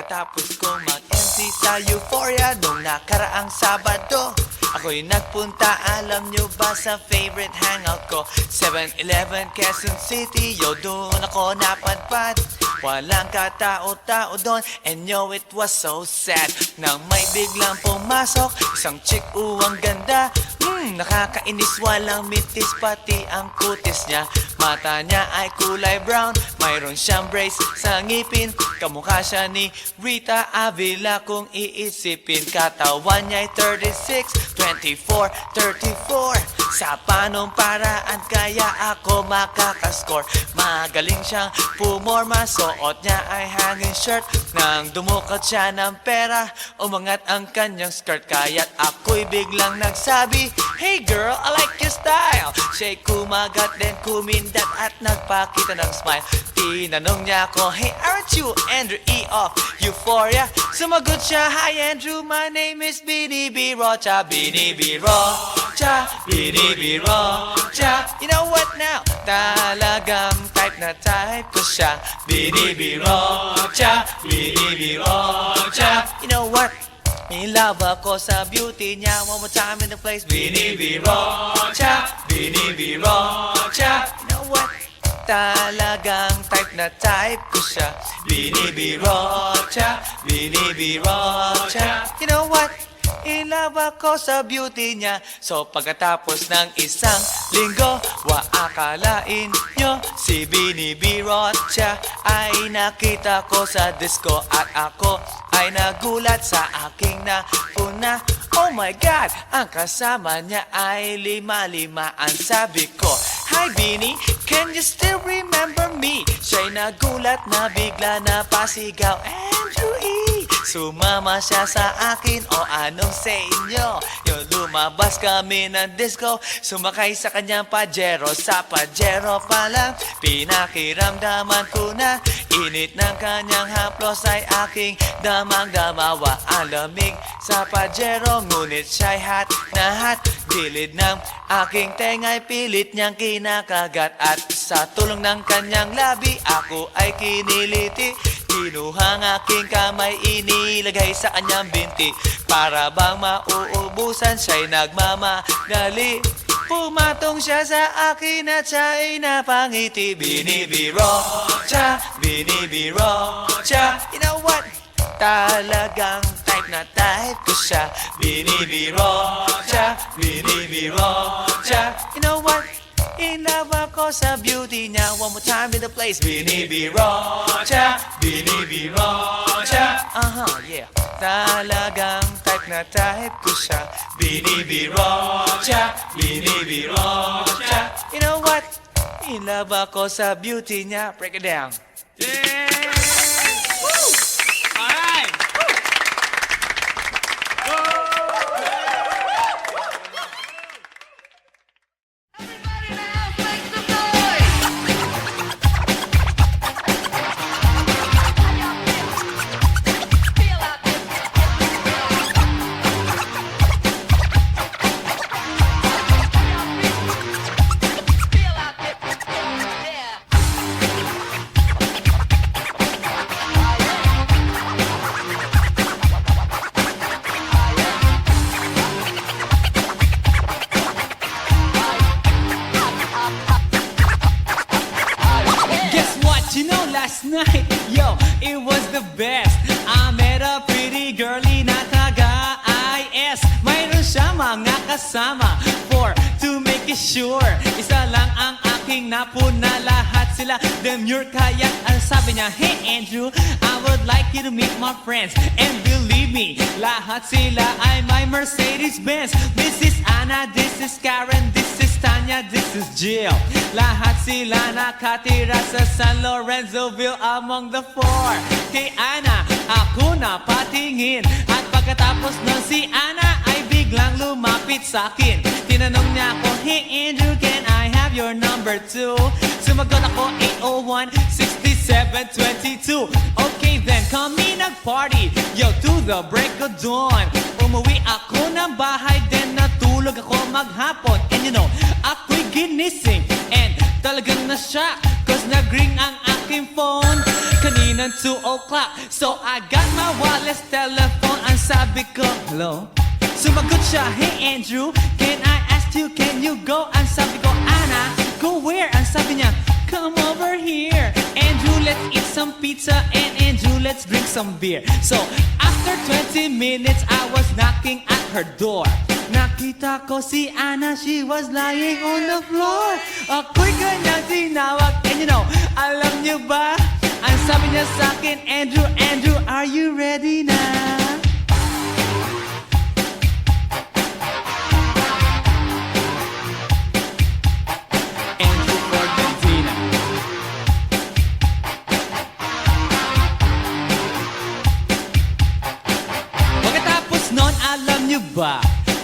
pagkatapos kong mag-MC sa Euphoria nung nakaraang Sabado. Ako'y nagpunta, alam nyo ba, sa favorite hangout ko, 7-Eleven, Quezon City. Yo, doon ako napadpad. Walang katao-tao doon, and yo, it was so sad nang may biglang pumasok isang chick, ang ganda. Nakakainis, walang mitis, pati ang kutis niya. Mata niya ay kulay brown, mayroon siyang brace sa ngipin. Kamukha siya ni Rita Avila kung iisipin. Katawan niya ay 36, 24, 34. Sa panong paraan kaya ako makakascore? Magaling siyang pumorma, suot niya ay hanging shirt. Nang dumukot siya ng pera, umangat ang kanyang skirt. Kaya't ako'y biglang nagsabi, "Hey girl, I like your style." Siya'y kumagat, then kumindat at nagpakita ng smile. Tinanong niya ako, "Hey, aren't you Andrew E. of Euphoria?" Sumagot siya, "Hi Andrew, my name is Bini B. Rocha." Bini B. Rocha, Bini B. Rocha. You know what now? Talagang type na type ko siya. Bini B. Rocha, Bini B. Rocha. You know what? In love ako sa beauty niya. One more time in the place. Bini B. Rocha, Bini B. Rocha. You know what? Talagang type na type ko siya. Bini B. Rocha, Bini B. Rocha. You know what? In love ako sa beauty niya. So pagkatapos ng isang linggo, akalain nyo si Bini B. Rocha ay nakita ko sa disco. At ako ay nagulat sa aking napuna. Oh my God, ang kasama niya ay lima-limaan. Sabi ko, "Hi Bini, can you still remember me?" Siya'y nagulat na bigla na pasigaw, "Andrew E." Sumama siya sa akin, o anong sa inyo? Yung lumabas kami ng disco, sumakay sa kanyang Pajero. Sa Pajero pa lang, pinakiramdaman ko na init ng kanyang haplos ay aking damang-damawa. Ang lamig sa Pajero, ngunit siya'y hot na hot. Gilid ng aking tenga'y pilit niyang kinakagat. At sa tulong ng kanyang labi, ako ay kiniliti. Kinuha ang aking kamay, inilagay sa kanyang binti. Para bang mauubusan, siya'y nagmamagali. Pumatong siya sa akin at siya'y napangiti. Bini B. Rocha, Bini B. Rocha. You know what? Talagang type na type ko siya. Bini B. Rocha, Bini B. Rocha. You know what? In love ako sa beauty niya. One more time in the place. Bini B. Rocha, Bini B. Rocha. Yeah. Talagang type na type ko siya. Bini B. Rocha, Bini B. Rocha. You know what? In love ako sa beauty niya. Break it down. Yeah! Woo! All right! Last night, yo, it was the best. I met a pretty girlie na taga-IS. Mayroon siya mga kasama to make it sure. Isa lang ang aking napuna, lahat sila demure. Kaya ang sabi niya, "Hey Andrew, I would like you to meet my friends." And believe me, lahat sila ay my Mercedes-Benz. This is Anna, this is Karen, this is Tanya, this is Jill. Lahat sila nakatira sa San Lorenzoville among the four. Kay Anna, ako na patingin. At pagkatapos ng si Anna ay biglang lumapit sa akin. Tinanong niya ako, "Hey Andrew, can I have your number too?" Sumagot ako, 801-6722. Okay then, kami nag-party, yo, to the break of dawn. Umuwi ako ng bahay, then natulog ako maghapon. And you know, ako'y ginising, and talagang na-shock, cause nag-ring ang aking phone. kaninang 2 o'clock. So I got my wireless telephone. Ang sabi ko, hello? Sumagot siya, hey Andrew, can I ask you, can you go? Ang sabi ko, Anna, go where? Ang sabi niya, come over here. Andrew, let's eat some pizza. And Andrew, let's drink some beer. So after 20 minutes, I was knocking at her door. Nakita ko si Anna, she was lying on the floor. Ako'y kanyang tinawag, and you know, alam niyo ba? Ang sabi niya sa akin, Andrew, Andrew, are you ready na? Andrew Ford Medina. Pagkatapos nun, alam niyo ba?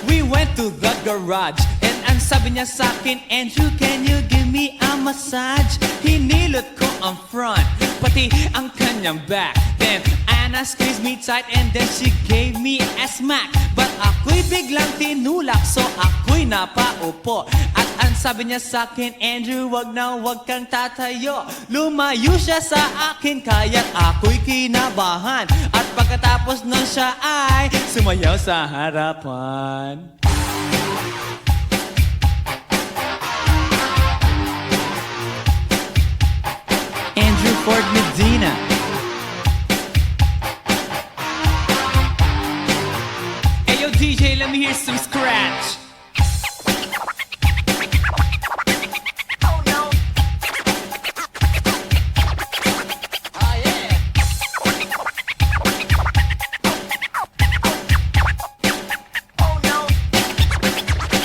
We went to the garage. And ang sabi niya sa akin, Andrew, can you give me a massage? Hinilot ko ang front, pati ang kanyang back. Then Anna squeezed me tight and then she gave me a smack. But ako'y biglang tinulak, so ako'y napaupo. At ang sabi niya sa akin, Andrew, wag na wag kang tatayo. Lumayo siya sa akin, kaya't ako'y kinabahan. At pagkatapos nun siya ay sumayaw sa harapan. Andrew Ford Medina. Hey yo DJ, let me hear some scratch.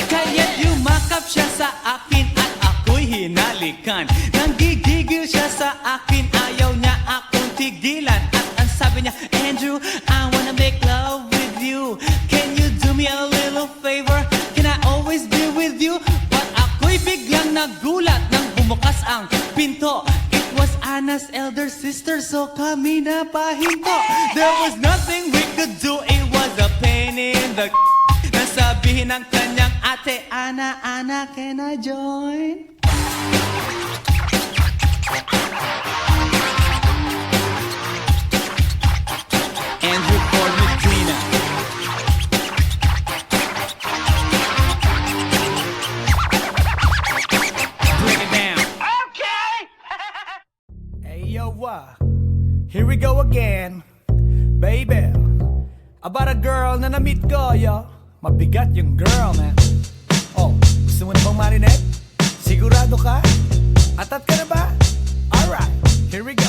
Kaya't yumakap siya sa akin at ako'y hinalikan. Nanggigigil siya sa akin, ayaw niya akong tigilan. At ang sabi niya, Andrew, I wanna make love with you. Can you do me a little favor? Can I always be with you? But ako'y biglang nagulat nang bumukas ang pinto. It was Anna's elder sister, so kami na pahinto. There was nothing we could do, it was a pain in the nasabihin ng kanyang ate, Anna, Anna, can I join? Andrew Ford Medina. Bring it down. Hey yo, here we go again, baby. About a girl na na-meet ko, yo. Mabigat yung girl, man. Oh, gusto mo na bang marinig? Sigurado ka? Atat ka na ba? Alright, here we go.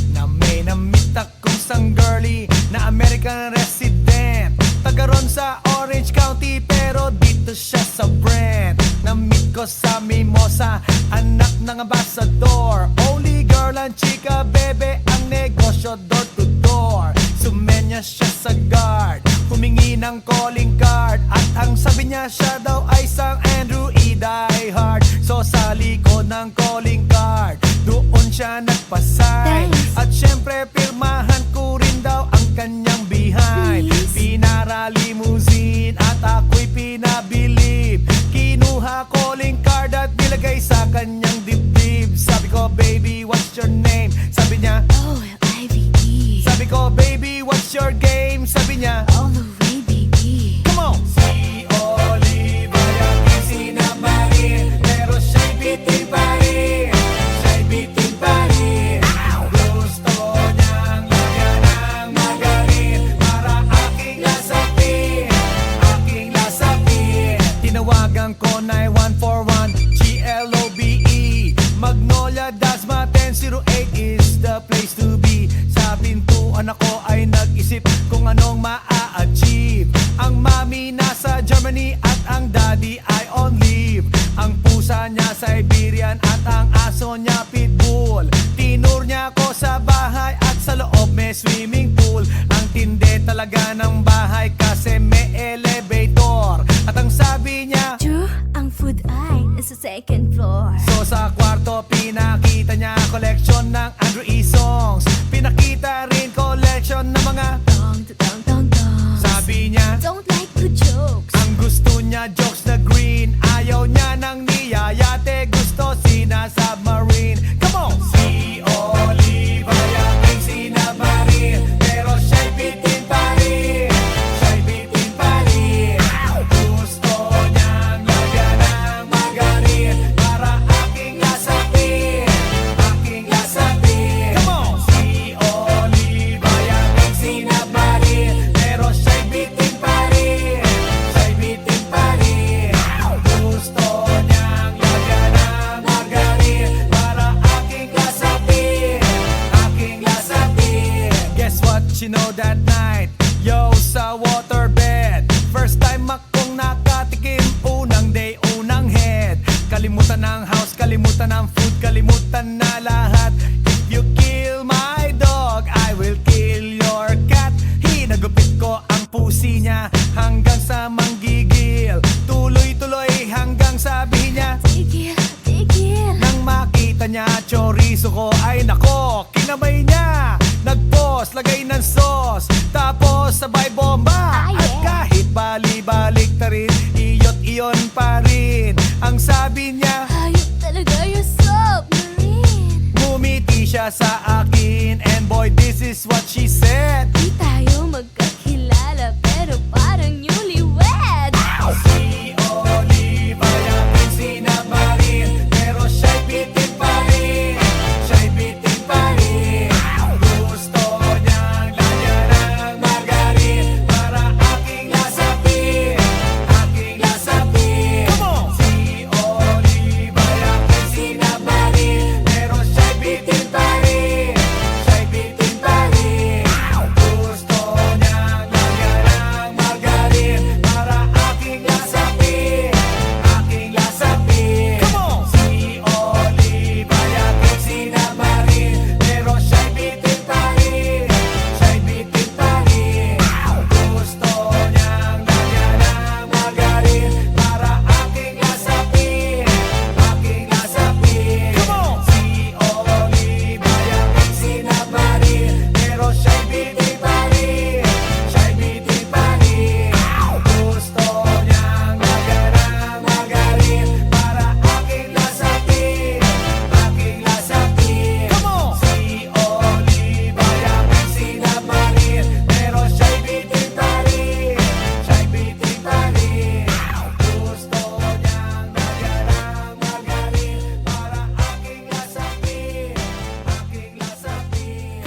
Na may na-meet akong isang girlie na American resident. Taga ron sa Orange County pero dito siya sa Brent. Na-meet ko sa Mimosa, anak ng ambassador. Only girl and chika, bebe, ang negosyo door to door. Sumenya siya sa guard, humingi ng calling card. At ang sabi niya siya daw ay isang Andrew E. Die Hard. So sa likod ng calling card, doon siya nagpasay. At syempre pirmahan ko rin daw ang kanyang behind. Pinara limousine at ako'y pinabilib. Kinuha calling card at nilagay sa kanyang dibdib. Sabi ko, baby, what's your name? Sabi niya, Oh, IVE. sabi ko, baby, what's your game? Sabi niya, All the way, baby. come on! Si Oliva yung isinabahin, pero siya'y bitin pa rin. Siya'y bitin pa rin. Gusto niyang lagyan ng magarin para aking lasapin, aking lasapin. Tinawagan ko 9141 GLOBE Magnolia, Dasma 1008 is the place to be. Sa pintuan ako ay nag-isip kung anong maa-achieve. Ang mami nasa Germany at ang daddy ay on leave. Ang pusa niya Siberian at ang aso niya Pitbull. Tinur niya ako sa bahay at sa loob may swimming pool. Ang tindi talaga ng bahay kasi may elevator. At ang sabi niya, True, ang food ay nasa second floor. so sa kwarto pinakita niya collection ng Andrew E. songs. Pinakita rin collection ng mga Dong, dong, dong, dong. sabi niya. Don't like the jokes. Ang gusto niya jokes na green, ayaw niya ng niyayate, gusto sina submarine. Come on! Si Oliva yung at night. Yo, sa waterbed. First time akong nakatikim. Unang day, unang head. Kalimutan ng house, kalimutan ng food, kalimutan na lahat. If you kill my dog, I will kill your cat. Hinagupit ko ang pusi niya hanggang sa manggigil. Tuloy-tuloy hanggang sabihin niya, Tigil, tigil. nang makita niya chorizo ko, ay nako, kinamay niya. Nagpos, lagay ng sauce, tapos sabay bomba. Ah, yeah. At kahit bali-balik ta rin, iyot iyon pa rin. Ang sabi niya, Hayop talaga yung submarine. ngumiti siya sa akin. And boy, this is what she said. Di tayo magkakilala pero parang newlywed. Si Oliva yakin sinabarin, pero siya'y bitin pa rin. Siya'y bitin pa rin. Gusto niyang lagyan ng margarin para aking lasapin, aking lasapin. Si Oliva yakin sinabarin, pero siya'y bitin pa rin. Siya'y bitin pa rin. Gusto niyang lagyan ng margarin para aking lasapin, aking lasapin. Si Oliva yakin sinabarin, pero siya'y bitin pa rin. Siya'y bitin pa rin. Gusto niyang lagyan ng margarin para aking lasapin, aking lasapin. Si Oliva yakin sinabarin, pero siya'y bitin pa rin. Siya'y bitin pa rin. Gusto niyang lagyan ng margarin para aking lasapin, aking lasapin. Si Oliva yakin sinabarin, pero siya'y bitin pa rin. Siya'y bitin pa rin. Gusto niyang lagyan ng margarin para aking lasapin, aking lasapin.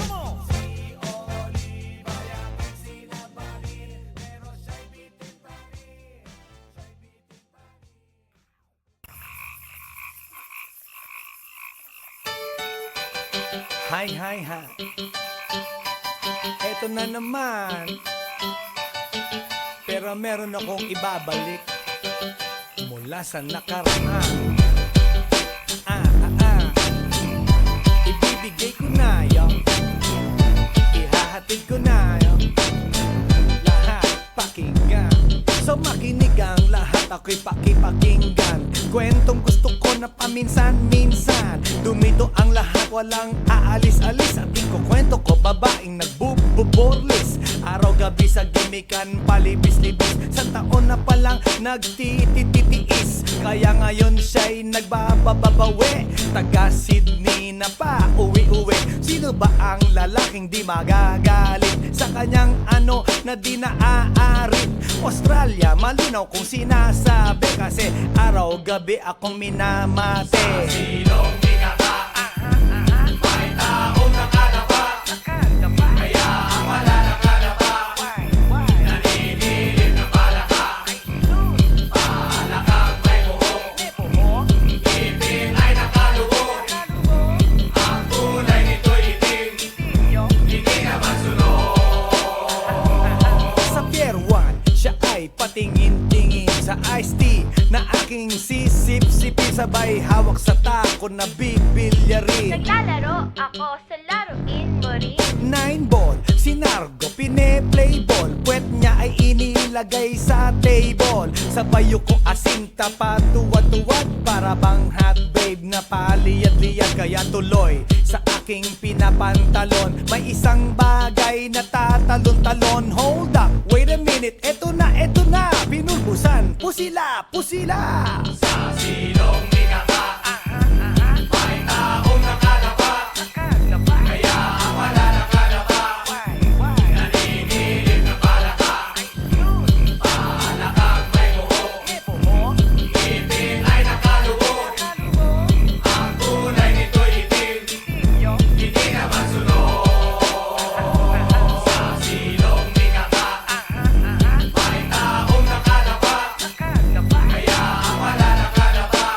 Si Oliva yakin sinabarin, pero siya'y bitin pa rin. Hi, hi, hi. Eto na naman. Pero meron akong ibabalik mula sa nakaraan. Ibibigay ko na yun. Ihahatid ko na yun. Lahat pakinggan. So makinig ang lahat, ako'y pakipakinggan. Kwentong gusto ko na paminsan-minsan. Dumito ang lahat, walang aalis-alis. At ikukwento ko, babaeng nagbububorlis. Araw-gabi sa gimikan, palibis-libis. Sa taon na palang nagtititiis. Kaya ngayon siya'y nagbababawi. Taga Sydney na pa, uwi-uwi. Sino ba ang lalaking di magagalit sa kanyang ano na di naaarit? Australia, malinaw kung sinasabi, kasi araw-gabi akong minamate. Sa silong bigata, may taong nakadapa. Kaya ang wala nakadapa, naninilig na palaka. Palakang may buhok, ipin ay nakaluhok. Ang kulay nito'y itim, hindi naman sunog. Sa Pier 1, siya ay patingin-tingin sa iced tea na aking sisip-sipin. Sabay hawak sa tako na bibilyarin. Naglalaro ako sa laruin mo rin. 9-ball, sinargo, pine-playball. Puwet niya ay inilagay sa table. Sabay ko asinta pa tuwad-tuwad. Para bang hot babe na paliyad-liyad. Kaya tuloy sa aking pinapantalon may isang bagay na tatalon-talon. Hold up, wait a minute, eto na, pinulbusan, pusila, pusila. Sa silong bigata, may taong nakadapa. Kaya ang wala nakadapa, naninilig na palaka. Palakang may buhok, ipin ay nakaluhok. Ang kulay nito'y itim, hindi naman sunog. Sa silong bigata, may taong nakadapa. Kaya ang wala nakadapa,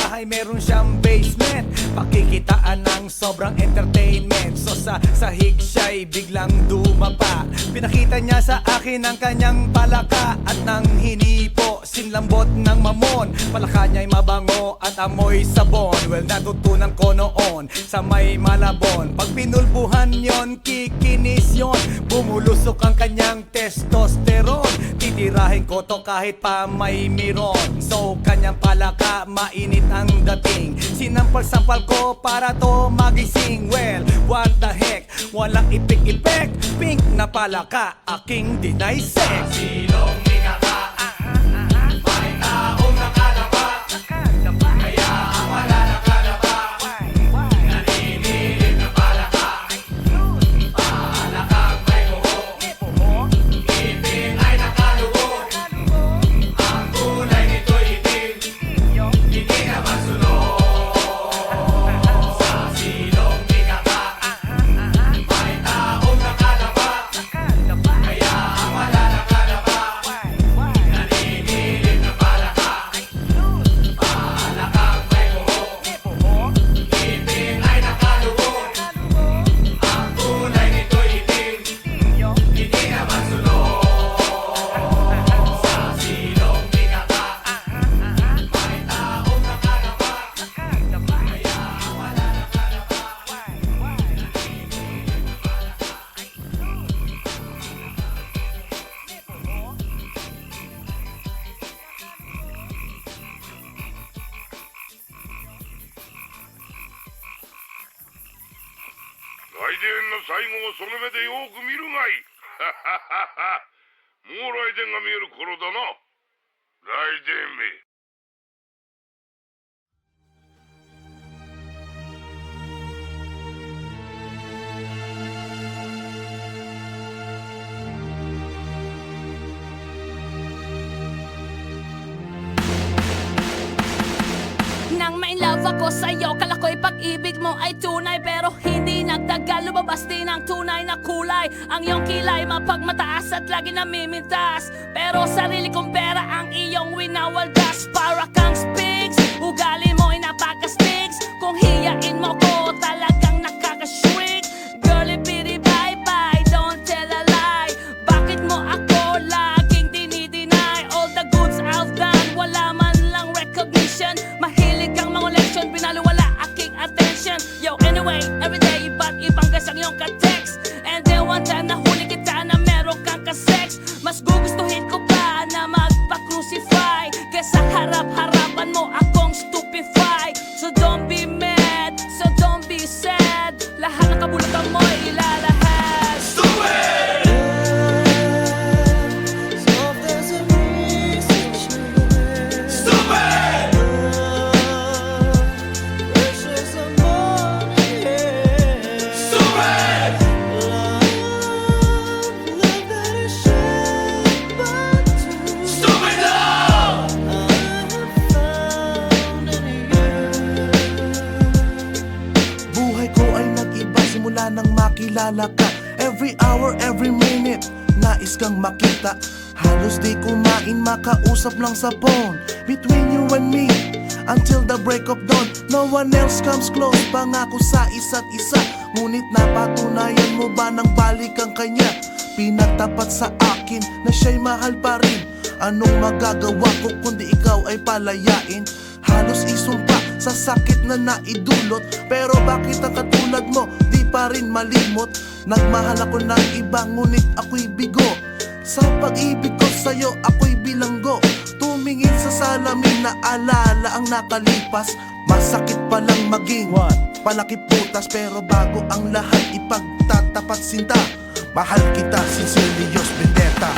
bahay meron siyang basement. Pakikitaan ng sobrang entertainment. So sa sahig siya'y biglang dumapa. Pinakita niya sa akin ang kanyang palaka. At nang hinipo, sinlambot ng mamon. Palaka niya'y mabango at amoy sabon. Well, natutunan ko noon sa may Malabon. Pag pinulbuhan yon, kikinis yon. Bumulusok ang kanyang testosterone. Titirahin ko to kahit pa may miron. So kanyang palaka, mainit ang dating. Sinampal-sampal ko para to magising. Well, what the heck, walang ipik-ipek. Pink na palaka, aking dinaysek. Silong ikaka, may taong nakalapa. Kaya ang wala nakalapa, naninilig na palaka. Palakang may buhok, ngipin ay nakalugo. Ang kulay nito'y itim, hindi na masunod. Sa silong ikaka, may taong nakalapa. Kaya ang wala nakalapa, naninilig na palaka. Palakang may buhok, ngipin ay nakalugo. Ang kulay nito'y itim, hindi na masunod. Sa silong ikaka, may taong nakalapa. Kaya ang wala nakalapa,来電の最後をその目でよく見るがいい。もう来電が見える頃だな。来電め。Nang may love ako sa'yo, kala ko'y pag-ibig mo ay tunay. Pero hindi nagtagal, lumabas din ang tunay na kulay. Ang iyong kilay mapagmataas at lagi namimintas. Pero sarili kong pera ang iyong winawaldas. Para kang spigs, ugali mo ay napaka-sticks. Kung hiyain mo ko, talagang nakaka-shrink. Girlie bitty bye-bye, don't tell a lie. Bakit mo ako laging dinideny? All the goods I've done, wala man lang recognition. Mahilig kang mangoleksyon, binaliwala aking attention. Yo, anyway, everyday iba't ibang gas ang iyong ka-text. And then one time nahuli kita na meron kang ka-sex. Mas gugustuhin ko pa na magpa-crucify kesa harap-harapan mo akong stupefy. So don't be mad, so don't be sad. Lahat ng kabulutan mo'y ilalahad. Stupid! Buhay ko ay nag-iba simula nang makilala ka. Every hour, every minute, nais kang makita. Halos di kumain, makausap lang sa phone. Between you and me, until the break of dawn. No one else comes close, pangako sa isa't isa. Ngunit napatunayan mo ba nang balik ang kanya? Pinagtapat sa akin na siya'y mahal pa rin. Anong magagawa ko kundi ikaw ay palayain? Halos isumpa sa sakit na naidulot. Pero bakit ang katulad mo di pa rin malimot? Nagmahal ako ng iba ngunit ako'y bigo. Sa pag-ibig ko sa'yo ako'y bilanggo. Tumingin sa salamin na alala ang nakalipas. Masakit palang maging palakip butas. Pero bago ang lahat ipagtatapat sinta. Mahal kita, Sincerios Vendetta.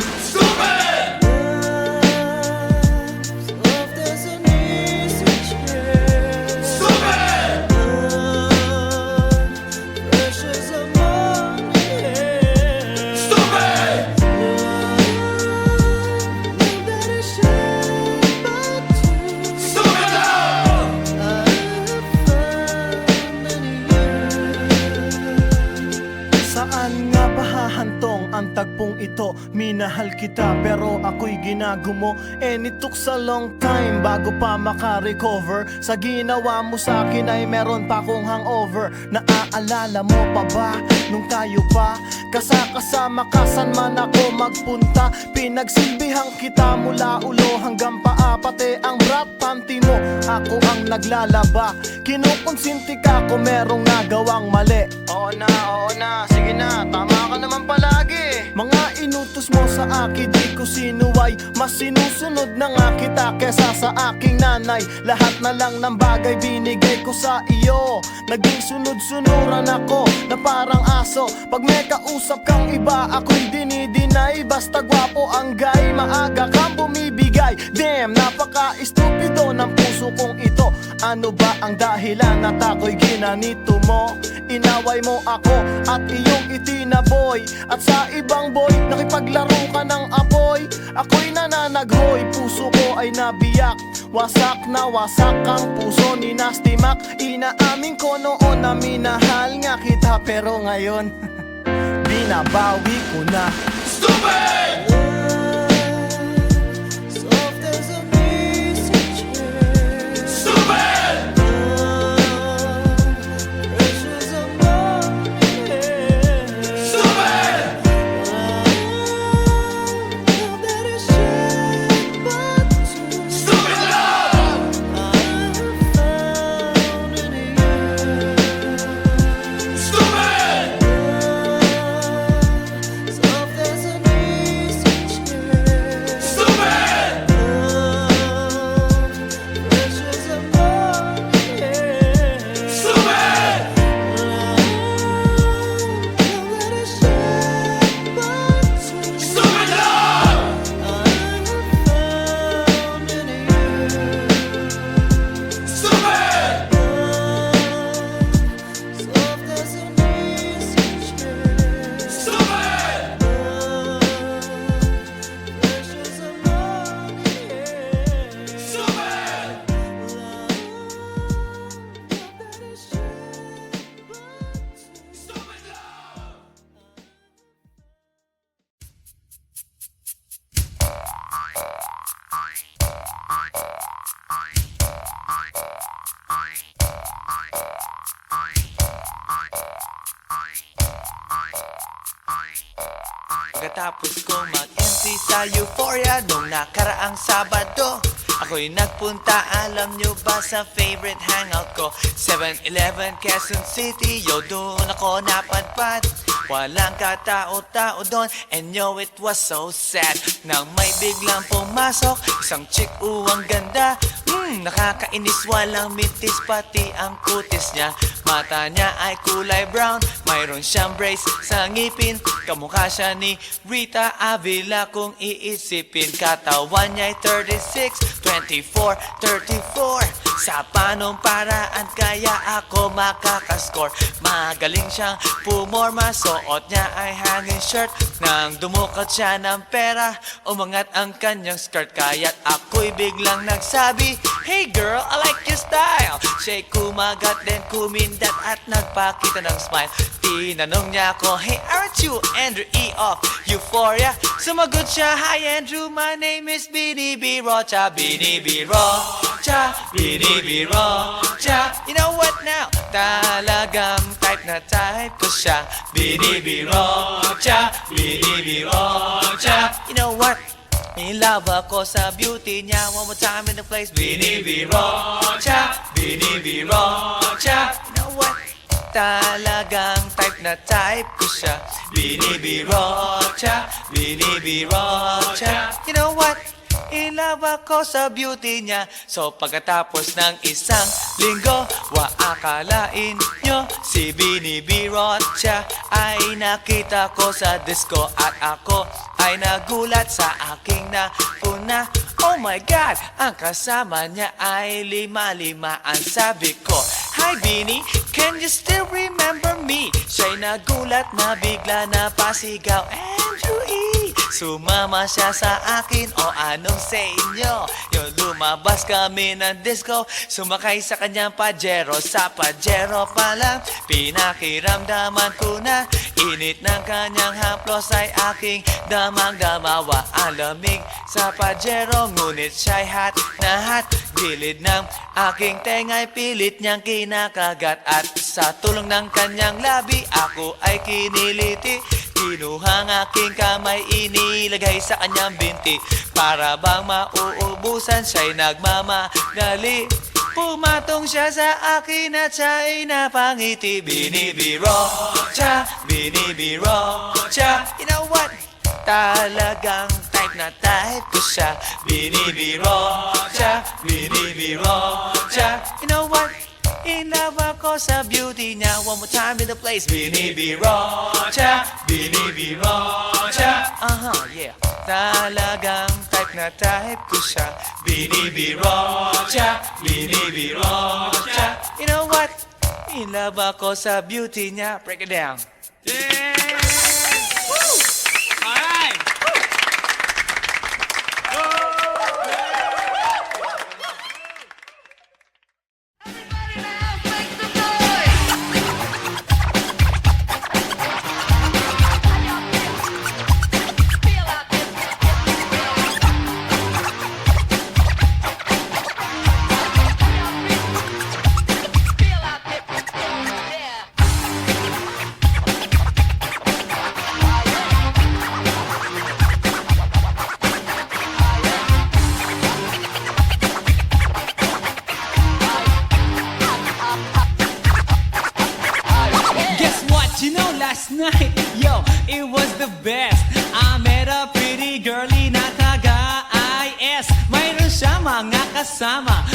Saan nga ba hahantong ang tagpong ito? minahal kita pero ako'y ginagumo. And it took a long time bago pa makarecover. Sa ginawa mo sa akin ay meron pa akong hangover. Naaalala mo pa ba nung tayo pa kasama ka saan man ako magpunta? Pinagsilbihang kita mula ulo hanggang paa, pati ang brat panty mo ako ang naglalaba. Kinukonsinti ka kung merong nagawang mali. Oo na, sige na, tama ka naman palagi. Mga inutos mo sa akin di ko sinuway, mas sinusunod na nga kita kesa sa aking nanay. Lahat na lang ng bagay binigay ko sa iyo, naging sunod-sunuran ako na parang aso. Pag may kausap kang iba ako'y dinidinay, basta gwapo ang guy, maaga kang bumibigay. Damn, napaka-estupido ng puso kong ito. Ano ba ang dahilan at ako'y ginanito mo? Inaway mo ako at iyong itinaboy, at sa ibang boy nakipaglaro ka ng apoy. Ako'y nananaghoy, puso ko ay nabiyak. Wasak na wasak ang puso ni Nasty Mac. Inaamin ko noon na minahal nga kita, pero ngayon binabawi ko na. Stupid! Pagkatapos ko mag-MC sa Euphoria nung nakaraang Sabado, ako'y nagpunta, alam nyo ba, sa favorite hangout ko, 7-Eleven, Quezon City. Yo, doon ako napadpad, walang katao-tao doon, and yo, it was so sad nang may biglang pumasok isang chick, ang ganda. Nakakainis, walang mintis, pati ang kutis niya. Mata niya ay kulay brown, mayroon siyang brace sa ngipin. Kamukha siya ni Rita Avila kung iisipin. Katawan niya ay 36, 24, 34. Sa panong paraan kaya ako makakaskor? Magaling siyang pumorma, suot niya ay hanging shirt. Nang dumukat siya ng pera, umangat ang kanyang skirt. Kaya't ako'y biglang nagsabi, hey girl, I like your style. Siya'y kumagat, then kumindat at nagpakita ng smile. Tinanong niya ako, hey, aren't you Andrew E. of Euphoria? Sumagot siya, hi Andrew, my name is Bini B. Rocha. Bini B. Rocha, Bini B. Rocha. You know what now? Talagang type na type ko siya. Bini B. Rocha, Bini B. Rocha. You know what? In love ako sa beauty niya. One more time in the place. Bini B. Rocha, Bini B. Rocha. You know what? Talagang type na type ko siya. Bini B. Rocha, Bini B. Rocha. You know what? In love ako sa beauty niya. So pagkatapos ng isang linggo, akalain nyo si Bini B. Rocha ay nakita ko sa disco, at ako ay nagulat sa aking napuna. Oh my God, ang kasama niya ay lima-lima. Ang sabi ko, hi Bini, can you still remember me? Siya'y nagulat na bigla na pasigaw, Andrew E. Sumama siya sa akin o anong sa inyo? Yung lumabas kami ng disco, sumakay sa kanyang Pajero. Sa Pajero pa lang, pinakiramdaman ko na init ng kanyang haplos ay aking damang-damawa. Ang lamig sa Pajero, ngunit siya'y hot na hot. Gilid ng aking tenga'y pilit niyang kinakagat. At sa tulong ng kanyang labi, ako ay kiniliti. Kinuha ang aking kamay, inilagay sa kanyang binti. Para bang mauubusan, siya'y nagmamadali. Pumatong siya sa akin at siya'y napangiti. Binibiro siya, binibiro siya. You know what? Talagang type na type ko siya. Binibiro siya, binibiro siya. You know what? In love ako sa beauty niya. One more time in the place. Binibiro siya, binibiro siya. Yeah. Talagang type na type ko siya. Binibiro siya, binibiro siya. You know what? In love ako sa beauty niya. Break it down. Alright! Guess what? You know, last night, yo, it was the best. I met a pretty girlie na taga-IS. Mayroon siya mga kasama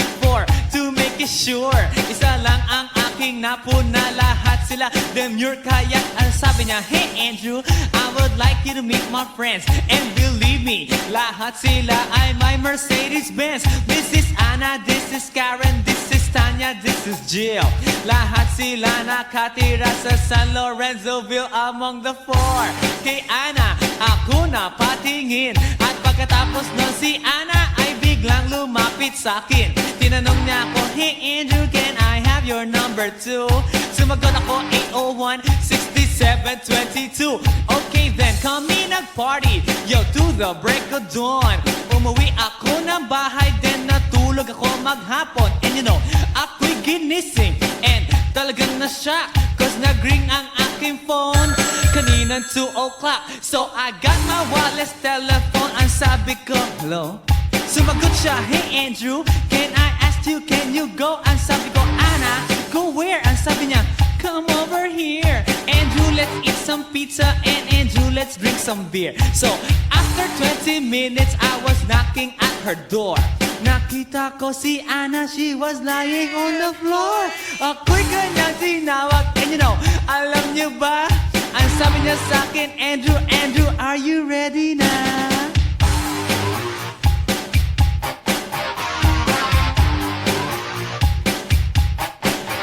to make it sure. Isa lang ang aking napuna, lahat sila demure. Kaya ang sabi niya, hey Andrew, I would like you to meet my friends. And believe me, lahat sila ay my Mercedes-Benz. This is Anna, this is Karen, this is Tanya, this is Jill. Lahat sila nakatira sa San Lorenzoville among the four. Kay Anna, ako na patingin. At pagkatapos nun si Anna ay biglang lumapit sa akin. Tinanong niya ako, hey Andrew, can I have your number too? Sumagot ako, 801-6722. Okay then, kami nag-party, yo, to the break of dawn. Umuwi ako ng bahay, then natulog ako maghapon. And you know, ako'y ginising, and talagang na-shock, cause nag-ring ang aking phone kaninang 2 o'clock. So I got my wireless telephone, ang sabi ko, hello? Sumagot siya, hey Andrew, can I ask you, can you go? Ang sabi ko, Anna, go where? Ang sabi niya, come over here. Andrew, let's eat some pizza, and Andrew, let's drink some beer. So after 20 minutes, I was knocking at her door. Nakita ko si Anna, she was lying on the floor. Ako'y kanyang tinawag, and you know, alam niyo ba? Ang sabi niya sa akin, Andrew, Andrew, are you ready na?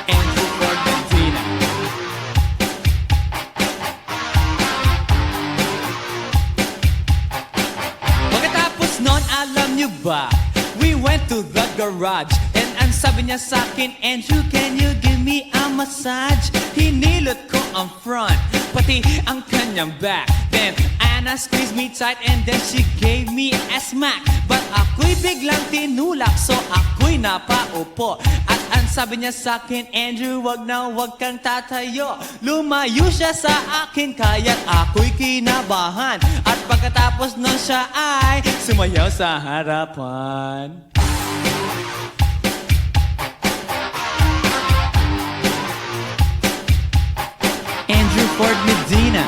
Andrew for Medina. Pagkatapos nun, alam niyo ba? We went to the garage, and ang sabi niya sa akin, Andrew, can you give me a massage? Hinilot ko ang front, pati ang kanyang back. Then Anna squeezed me tight, and then she gave me a smack. But ako'y biglang tinulak, so ako'y napaupo. At ang sabi niya sa akin, Andrew, wag na wag kang tatayo. Lumayo siya sa akin, kaya't ako'y kinabahan. At pagkatapos nun siya ay sumayaw sa harapan. Andrew Ford Medina.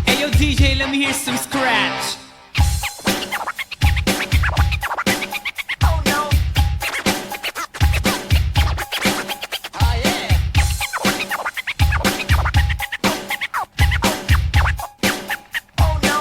Hey yo DJ, let me hear some scratch. Oh no. Oh yeah. Oh no.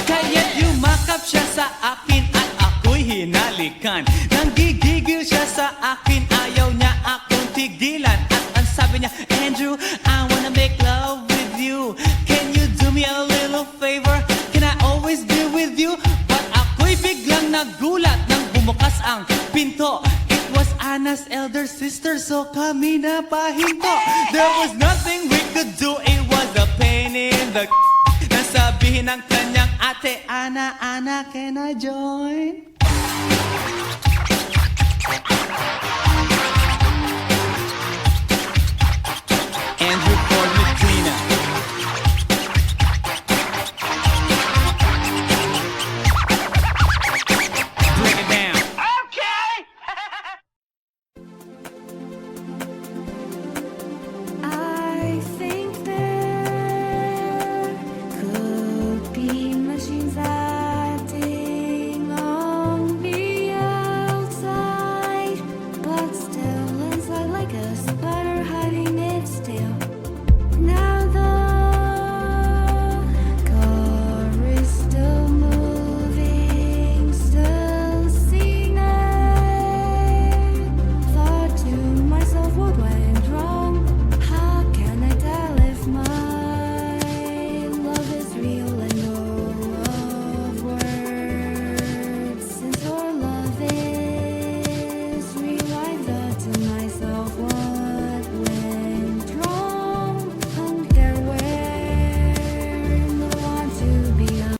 Kaya't yumakap siya sa akin at ako'y hinalikan. Nanggigigil siya sa akin, ayaw niya akong matigilan. At ang sabi niya, Andrew, I wanna make love with you. Can you do me a little favor? Can I always be with you? But ako'y biglang nagulat nang bumukas ang pinto. It was Anna's elder sister, so kami na pahinto. There was nothing we could do, it was a pain in the nasabihin ng kanyang ate, Anna, Anna, can I join? Andrew for Latina. Break it down. I think there could be machines acting on the outside, but still inside like a spider hiding its tail. Now the car is still moving, still seeing it. Thought to myself, what went wrong? How can I tell if my love is real and no of words? Since your love is real, I thought to myself, what went wrong? Don't care where, no one to be on.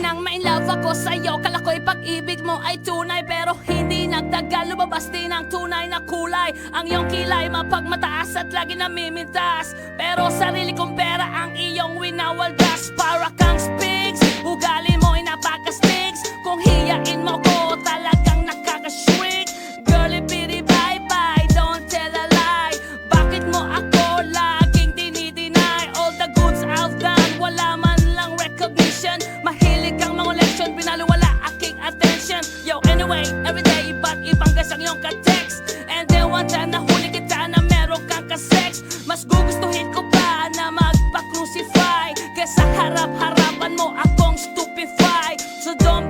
Nang ma-inlove ako sa'yo, kala ko'y pag-ibig mo ay tunay. Pero hindi nagtagal, lumabas din ang tunay na kulay. Ang iyong kilay mapagmataas at lagi namimintas. Pero sarili kong pera ang iyong winawaldas. Para kang spigs, ugali mo ay napaka-sticks. Kung hiyain mo ko, talagang nakaka-shrink. Girlie, bitty, bye-bye, don't tell a lie. Bakit mo ako laging dinideny? All the goods I've done, wala man lang recognition. Mahilig kang mga leksyon, binaliwala aking attention. Yo, anyway, everyday, ba't ibang gas ang iyong ka-text? And then one time nahuli kita na meron kang ka-sex. Mas gugustuhin ko pa na magpa-crucify kesa harap-harapan mo akong stupefy. So don't